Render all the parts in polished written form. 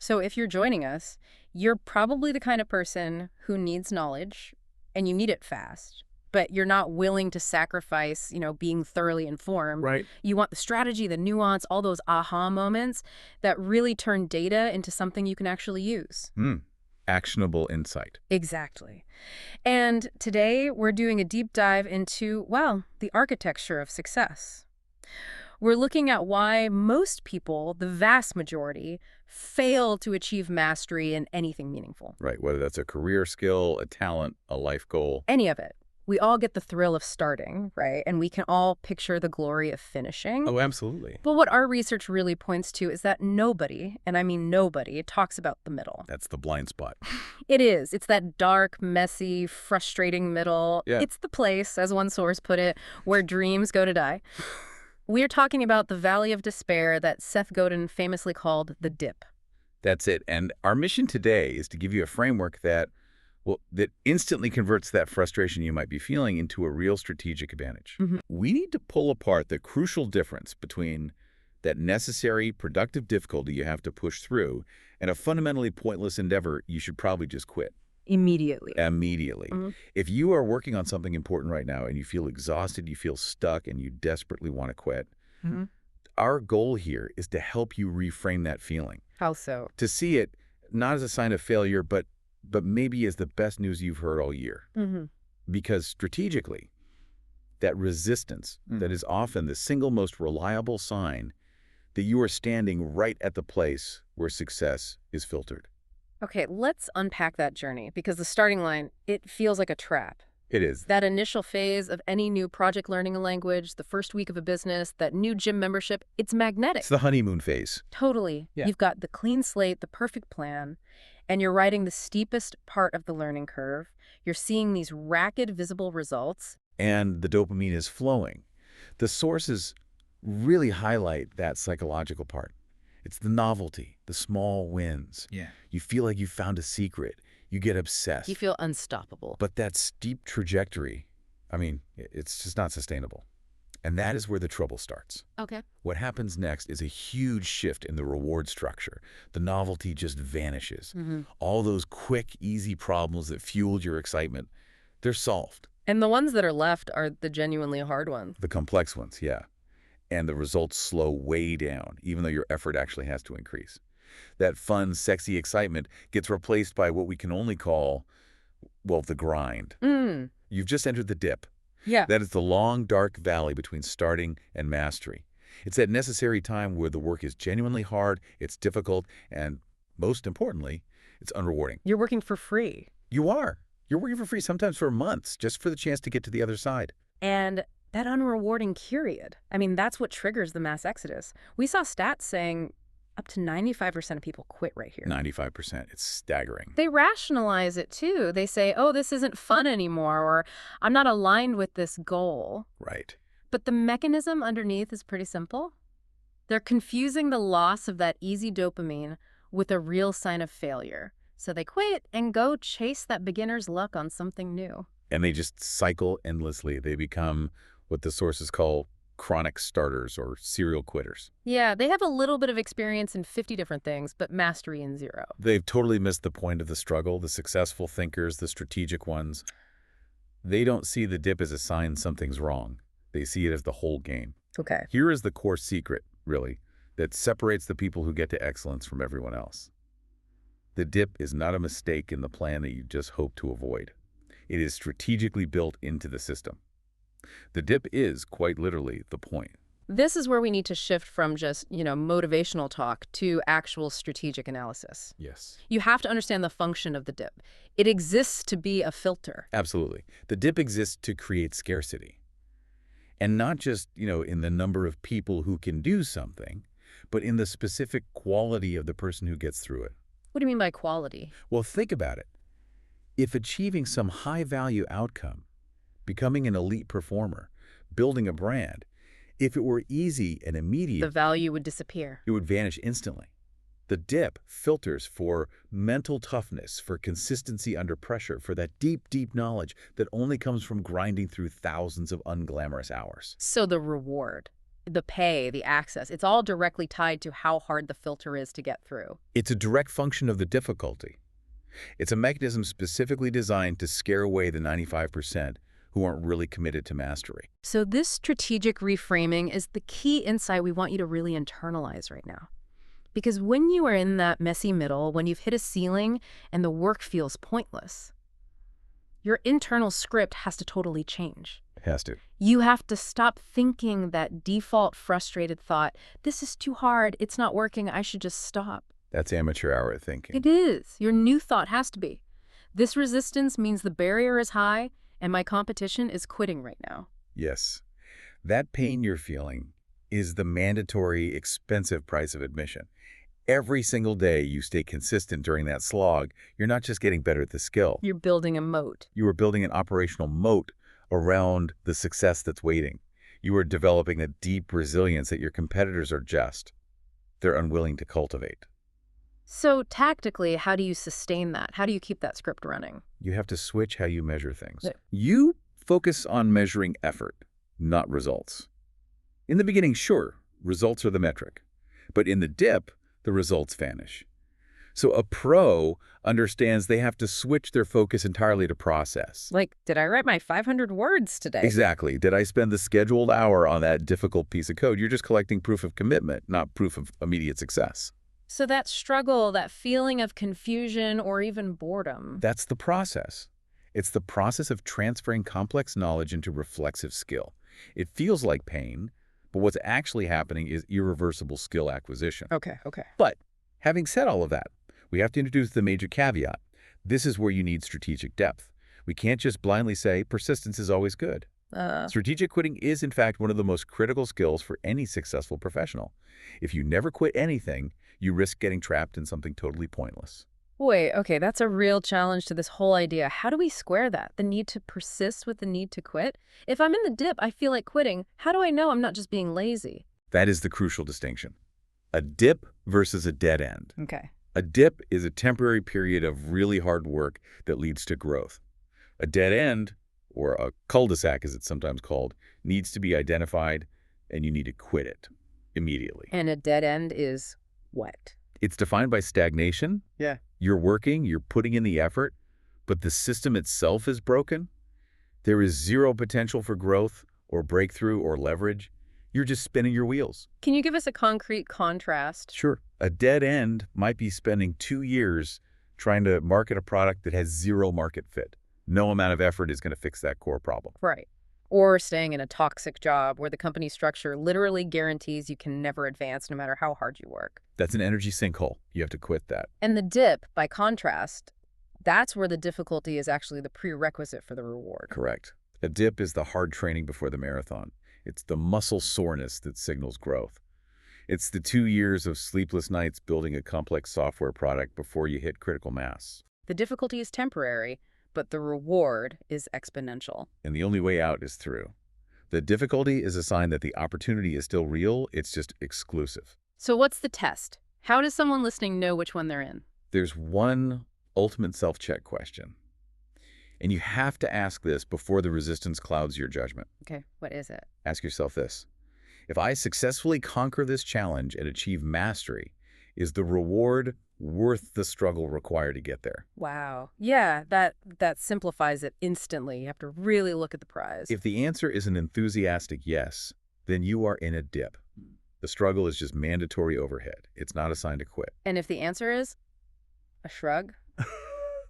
So if you're joining us, you're probably the kind of person who needs knowledge and you need it fast, but you're not willing to sacrifice, being thoroughly informed. Right. You want the strategy, the nuance, all those aha moments that really turn data into something you can actually use. Actionable insight. Exactly. And today we're doing a deep dive into, well, the architecture of success. We're looking at why most people, the vast majority, fail to achieve mastery in anything meaningful. Right. Whether that's a career skill, a talent, a life goal. Any of it. We all get the thrill of starting, right? And we can all picture the glory of finishing. Oh, absolutely. But what our research really points to is that nobody, and I mean nobody, talks about the middle. That's the blind spot. It is. It's that dark, messy, frustrating middle. Yeah. It's the place, as one source put it, where dreams go to die. We're talking about the valley of despair that Seth Godin famously called the dip. That's it. And our mission today is to give you a framework that instantly converts that frustration you might be feeling into a real strategic advantage. We need to pull apart the crucial difference between that necessary, productive difficulty you have to push through and a fundamentally pointless endeavor you should probably just quit. Immediately. If you are working on something important right now and you feel exhausted, you feel stuck, and you desperately want to quit, our goal here is to help you reframe that feeling. How so? To see it not as a sign of failure, but maybe as the best news you've heard all year. Because strategically, that resistance that is often the single most reliable sign that you are standing right at the place where success is filtered. Okay, let's unpack that journey, because the starting line, it feels like a trap. It is. That initial phase of any new project learning a language, the first week of a business, that new gym membership, it's magnetic. It's the honeymoon phase. Totally. Yeah. You've got the clean slate, the perfect plan, and you're riding the steepest part of the learning curve. You're seeing these rapid, visible results. And the dopamine is flowing. The sources really highlight that psychological part. It's the novelty, the small wins. Yeah. You feel like you found a secret. You get obsessed. You feel unstoppable. But that steep trajectory, it's just not sustainable. And that is where the trouble starts. Okay. What happens next is a huge shift in the reward structure. The novelty just vanishes. All those quick, easy problems that fueled your excitement, they're solved. And the ones that are left are the genuinely hard ones. The complex ones, yeah. And the results slow way down, even though your effort actually has to increase. That fun, sexy excitement gets replaced by what we can only call, the grind. You've just entered the dip. Yeah. That is the long, dark valley between starting and mastery. It's that necessary time where the work is genuinely hard, it's difficult, and most importantly, it's unrewarding. You're working for free. You are. You're working for free, sometimes for months, just for the chance to get to the other side. And that unrewarding period, that's what triggers the mass exodus. We saw stats saying up to 95% of people quit right here. 95%. It's staggering. They rationalize it too. They say, oh, this isn't fun anymore, or I'm not aligned with this goal. Right. But the mechanism underneath is pretty simple. They're confusing the loss of that easy dopamine with a real sign of failure. So they quit and go chase that beginner's luck on something new. And they just cycle endlessly. They become what the sources call chronic starters or serial quitters. Yeah, they have a little bit of experience in 50 different things, but mastery in 0. They've totally missed the point of the struggle, the successful thinkers, the strategic ones. They don't see the dip as a sign something's wrong. They see it as the whole game. Okay. Here is the core secret, really, that separates the people who get to excellence from everyone else. The dip is not a mistake in the plan that you just hope to avoid. It is strategically built into the system. The dip is, quite literally, the point. This is where we need to shift from just, motivational talk to actual strategic analysis. Yes. You have to understand the function of the dip. It exists to be a filter. Absolutely. The dip exists to create scarcity. And not just, in the number of people who can do something, but in the specific quality of the person who gets through it. What do you mean by quality? Well, think about it. If achieving some high-value outcome, becoming an elite performer, building a brand, if it were easy and immediate, The value would disappear. it would vanish instantly. The dip filters for mental toughness, for consistency under pressure, for that deep, deep knowledge that only comes from grinding through thousands of unglamorous hours. So the reward, The pay, the access, it's all directly tied to how hard the filter is to get through. It's a direct function of the difficulty. It's a mechanism specifically designed to scare away the 95% who aren't really committed to mastery. So this strategic reframing is the key insight we want you to really internalize right now. Because when you are in that messy middle, when you've hit a ceiling and the work feels pointless, your internal script has to totally change. It has to. You have to stop thinking that default frustrated thought, this is too hard, it's not working, I should just stop. That's amateur hour thinking. It is. Your new thought has to be. This resistance means the barrier is high and my competition is quitting right now. Yes. That pain you're feeling is the mandatory, expensive price of admission. Every single day you stay consistent during that slog, you're not just getting better at the skill. You're building a moat. You are building an operational moat around the success that's waiting. You are developing a deep resilience that your competitors are they're unwilling to cultivate. So tactically, how do you sustain that? How do you keep that script running? You have to switch how you measure things. Yeah. You focus on measuring effort, not results. In the beginning, sure, results are the metric. But in the dip, the results vanish. So a pro understands they have to switch their focus entirely to process. Like, did I write my 500 words today? Exactly. Did I spend the scheduled hour on that difficult piece of code? You're just collecting proof of commitment, not proof of immediate success. So that struggle, that feeling of confusion or even boredom. That's the process. It's the process of transferring complex knowledge into reflexive skill. It feels like pain, but what's actually happening is irreversible skill acquisition. Okay. But having said all of that, we have to introduce the major caveat. This is where you need strategic depth. We can't just blindly say persistence is always good. Strategic quitting is, in fact, one of the most critical skills for any successful professional. If you never quit anything, you risk getting trapped in something totally pointless. Wait, okay, that's a real challenge to this whole idea. How do we square that? The need to persist with the need to quit? If I'm in the dip, I feel like quitting. How do I know I'm not just being lazy? That is the crucial distinction. A dip versus a dead end. Okay. A dip is a temporary period of really hard work that leads to growth. A dead end, or a cul-de-sac as it's sometimes called, needs to be identified, and you need to quit it immediately. And a dead end is what? It's defined by stagnation. Yeah. You're working, you're putting in the effort, but the system itself is broken. There is zero potential for growth or breakthrough or leverage. You're just spinning your wheels. Can you give us a concrete contrast? Sure. A dead end might be spending 2 years trying to market a product that has zero market fit. No amount of effort is going to fix that core problem. Right. Or staying in a toxic job where the company structure literally guarantees you can never advance no matter how hard you work. That's an energy sinkhole. You have to quit that. And the dip, by contrast, that's where the difficulty is actually the prerequisite for the reward. Correct. A dip is the hard training before the marathon. It's the muscle soreness that signals growth. It's the 2 years of sleepless nights building a complex software product before you hit critical mass. The difficulty is temporary, but the reward is exponential. And the only way out is through. The difficulty is a sign that the opportunity is still real, it's just exclusive. So what's the test? How does someone listening know which one they're in? There's one ultimate self-check question. And you have to ask this before the resistance clouds your judgment. Okay, what is it? Ask yourself this. If I successfully conquer this challenge and achieve mastery, is the reward worth the struggle required to get there? Wow. Yeah, that simplifies it instantly. You have to really look at the prize. If the answer is an enthusiastic yes, then you are in a dip. The struggle is just mandatory overhead. It's not a sign to quit. And if the answer is a shrug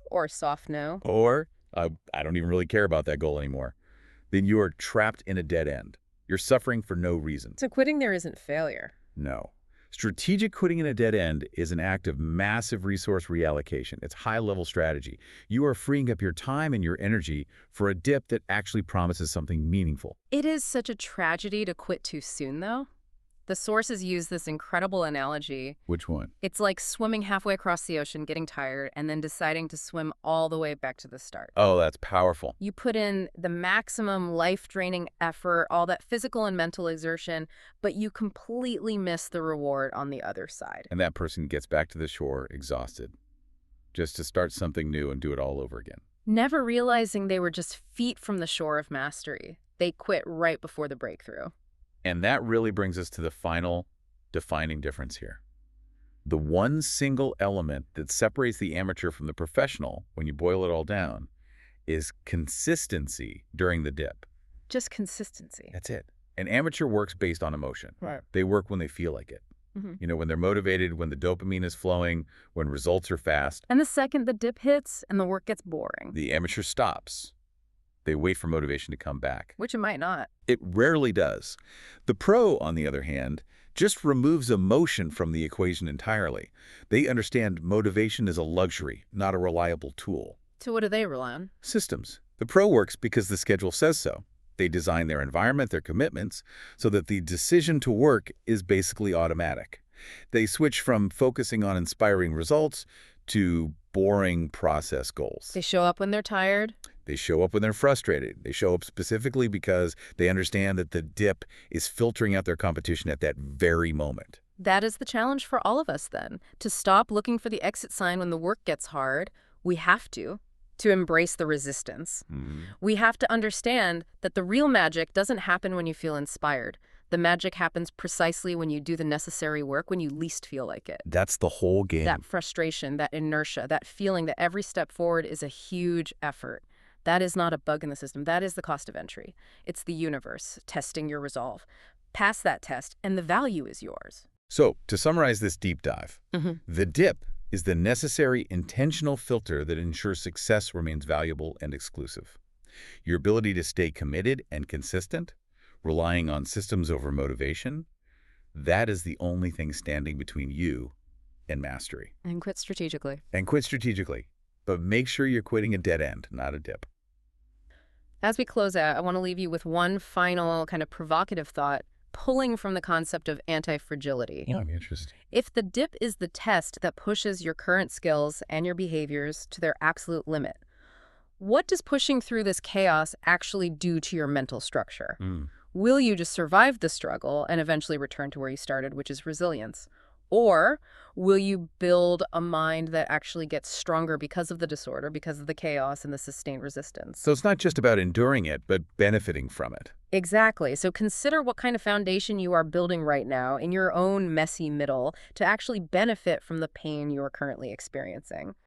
or a soft no? Or, I don't even really care about that goal anymore, then you are trapped in a dead end. You're suffering for no reason. So quitting there isn't failure. No. Strategic quitting in a dead end is an act of massive resource reallocation. It's high-level strategy. You are freeing up your time and your energy for a dip that actually promises something meaningful. It is such a tragedy to quit too soon, though. The sources use this incredible analogy. Which one? It's like swimming halfway across the ocean, getting tired, and then deciding to swim all the way back to the start. Oh, that's powerful. You put in the maximum life-draining effort, all that physical and mental exertion, but you completely miss the reward on the other side. And that person gets back to the shore exhausted, just to start something new and do it all over again. Never realizing they were just feet from the shore of mastery. They quit right before the breakthrough. And that really brings us to the final defining difference here. The one single element that separates the amateur from the professional, when you boil it all down, is consistency during the dip. Just consistency. That's it. An amateur works based on emotion. Right. They work when they feel like it. When they're motivated, when the dopamine is flowing, when results are fast. And the second the dip hits and the work gets boring. The amateur stops. They wait for motivation to come back. Which it might not. It rarely does. The pro, on the other hand, just removes emotion from the equation entirely. They understand motivation is a luxury, not a reliable tool. So what do they rely on? Systems. The pro works because the schedule says so. They design their environment, their commitments, so that the decision to work is basically automatic. They switch from focusing on inspiring results to boring process goals. They show up when they're tired. They show up when they're frustrated. They show up specifically because they understand that the dip is filtering out their competition at that very moment. That is the challenge for all of us then, to stop looking for the exit sign when the work gets hard. We have to embrace the resistance. We have to understand that the real magic doesn't happen when you feel inspired. The magic happens precisely when you do the necessary work, when you least feel like it. That's the whole game. That frustration, that inertia, that feeling that every step forward is a huge effort. That is not a bug in the system. That is the cost of entry. It's the universe testing your resolve. Pass that test, and the value is yours. So, to summarize this deep dive, the dip is the necessary intentional filter that ensures success remains valuable and exclusive. Your ability to stay committed and consistent, relying on systems over motivation, that is the only thing standing between you and mastery. And quit strategically. And quit strategically. But make sure you're quitting a dead end, not a dip. As we close out, I want to leave you with one final kind of provocative thought, pulling from the concept of anti-fragility. Yeah, interesting. If the dip is the test that pushes your current skills and your behaviors to their absolute limit, what does pushing through this chaos actually do to your mental structure? Will you just survive the struggle and eventually return to where you started, which is resilience? Or will you build a mind that actually gets stronger because of the disorder, because of the chaos and the sustained resistance? So it's not just about enduring it, but benefiting from it. Exactly. So consider what kind of foundation you are building right now in your own messy middle to actually benefit from the pain you are currently experiencing.